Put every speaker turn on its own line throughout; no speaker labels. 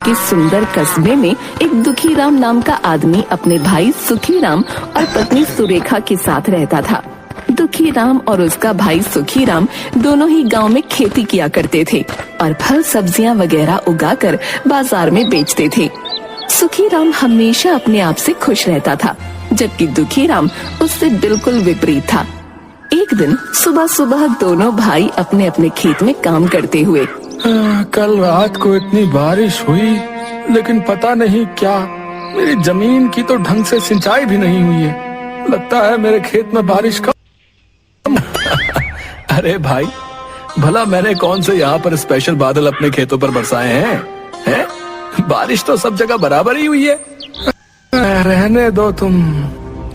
कि सुंदर कस्बे में एक दुखीराम नाम का आदमी अपने भाई सुखीराम और पत्नी सुरेखा के साथ रहता था। दुखीराम और उसका भाई सुखीराम दोनों ही गांव में खेती किया करते थे और फल सब्जियां वगैरह उगाकर बाजार में बेचते थे। सुखीराम हमेशा अपने आप से खुश रहता था, जबकि दुखीराम उससे बिल्कुल विपरीत था। एक दिन सुबह सुबह दोनों भाई अपने अपने खेत में काम करते हुए
कल रात को इतनी बारिश हुई, लेकिन पता नहीं क्या मेरी जमीन की तो ढंग से सिंचाई भी नहीं हुई है। लगता है मेरे खेत में बारिश कम। अरे भाई, भला मैंने कौन से यहाँ पर स्पेशल बादल अपने खेतों पर बरसाए हैं? बारिश तो सब जगह बराबर ही हुई है। रहने दो, तुम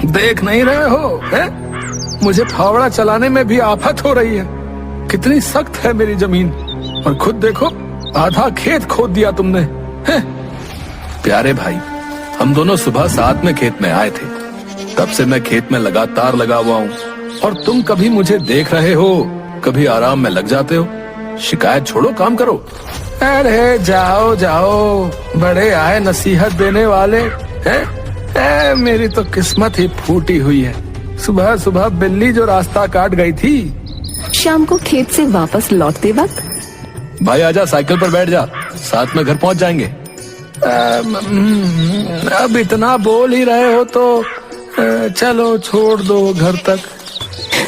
देख नहीं रहे हो है? मुझे फावड़ा चलाने में भी आफत हो रही है। कितनी सख्त है मेरी जमीन, और खुद देखो आधा खेत खोद दिया तुमने है? प्यारे भाई, हम दोनों सुबह साथ में खेत में आए थे, तब से मैं खेत में लगातार लगा हुआ हूँ, और तुम कभी मुझे देख रहे हो, कभी आराम में लग जाते हो। शिकायत छोड़ो, काम करो। अरे जाओ जाओ, बड़े आए नसीहत देने वाले हैं। मेरी तो किस्मत ही फूटी हुई है। सुबह सुबह बिल्ली जो रास्ता काट गई थी।
शाम को खेत से वापस लौटते वक्त
भाई आजा, साइकिल पर बैठ जा, साथ में घर पहुंच जाएंगे। अब इतना बोल ही रहे हो तो चलो छोड़ दो घर तक।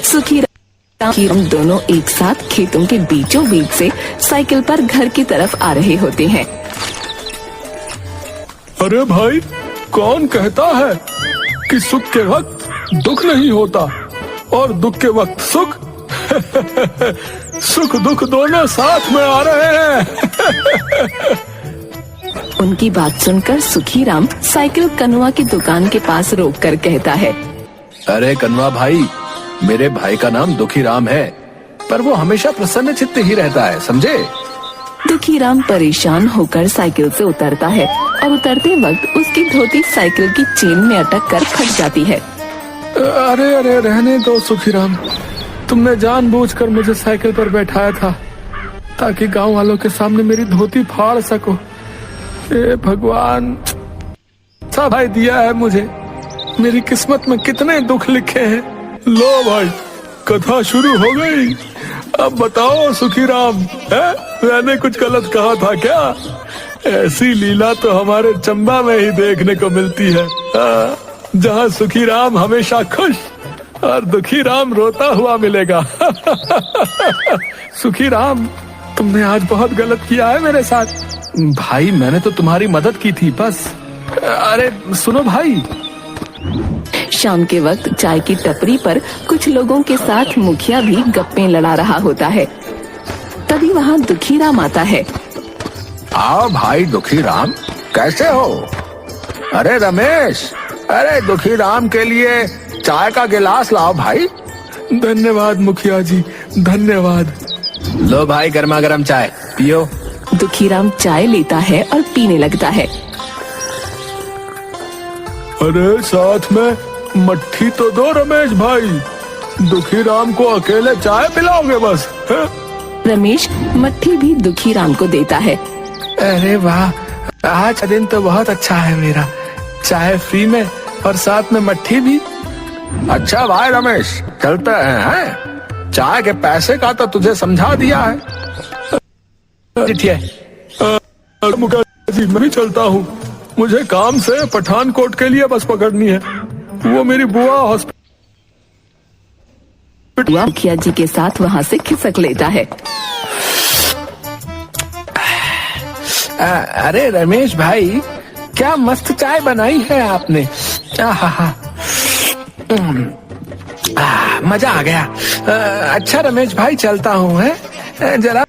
सुखीराम दोनों एक साथ खेतों के बीचों बीच से साइकिल पर घर की तरफ आ रहे होते हैं।
अरे भाई, कौन कहता है कि सुख के वक्त दुख नहीं होता और दुख के वक्त सुख? सुख दुख दोनों साथ में आ रहे हैं।
उनकी बात सुनकर सुखीराम साइकिल कनुआ की दुकान के पास रोककर कहता है,
अरे कनुआ भाई, मेरे भाई का नाम दुखीराम है, पर वो हमेशा प्रसन्न चित्त ही रहता है, समझे?
दुखीराम परेशान होकर साइकिल से उतरता है और उतरते वक्त उसकी धोती साइकिल की चेन में अटक कर फट जाती है।
अरे अरे, रहने दो सुखीराम, तुमने जानबूझकर मुझे साइकिल पर बैठाया था ताकि गांव वालों के सामने मेरी धोती फाड़ सको। ए भगवान, सा भाई दिया है मुझे, मेरी किस्मत में कितने दुख लिखे हैं। लो भाई, कथा शुरू हो गई। अब बताओ सुखीराम, मैंने कुछ गलत कहा था क्या? ऐसी लीला तो हमारे चंबा में ही देखने को मिलती है, जहाँ सुखीराम हमेशा खुश और दुखीराम रोता हुआ मिलेगा। सुखीराम, तुमने आज बहुत गलत किया है मेरे साथ। भाई, मैंने तो तुम्हारी मदद की थी बस। अरे सुनो भाई।
शाम के वक्त चाय की टपरी पर कुछ लोगों के साथ मुखिया भी गप्पे लड़ा रहा होता है। तभी वहाँ दुखीराम आता है।
आओ भाई दुखीराम, कैसे हो? अरे रमेश, अरे दुखीराम के लिए चाय का गिलास लाओ भाई। धन्यवाद मुखिया जी, धन्यवाद। लो भाई, गर्मा गर्म चाय पियो।
दुखीराम चाय लेता है और पीने लगता है।
अरे साथ में मट्ठी तो दो रमेश भाई, दुखीराम को अकेले चाय पिलाओगे बस? है?
रमेश मट्ठी भी दुखीराम को देता है।
अरे वाह, आज का दिन तो बहुत अच्छा है मेरा, चाय फ्री में और साथ में मट्ठी भी। अच्छा भाई रमेश, चलते हैं? चाय के पैसे का तो तुझे समझा दिया है। मुखिया जी, मैं भी चलता हूँ, मुझे काम से पठानकोट के लिए बस पकड़नी है। वो मेरी बुआ हॉस्पिटल।
मुखिया जी के साथ वहाँ से खिसक लेता है।
अरे रमेश भाई, क्या मस्त चाय बनाई है आपने। मजा आ गया। अच्छा रमेश भाई, चलता हूँ, है जरा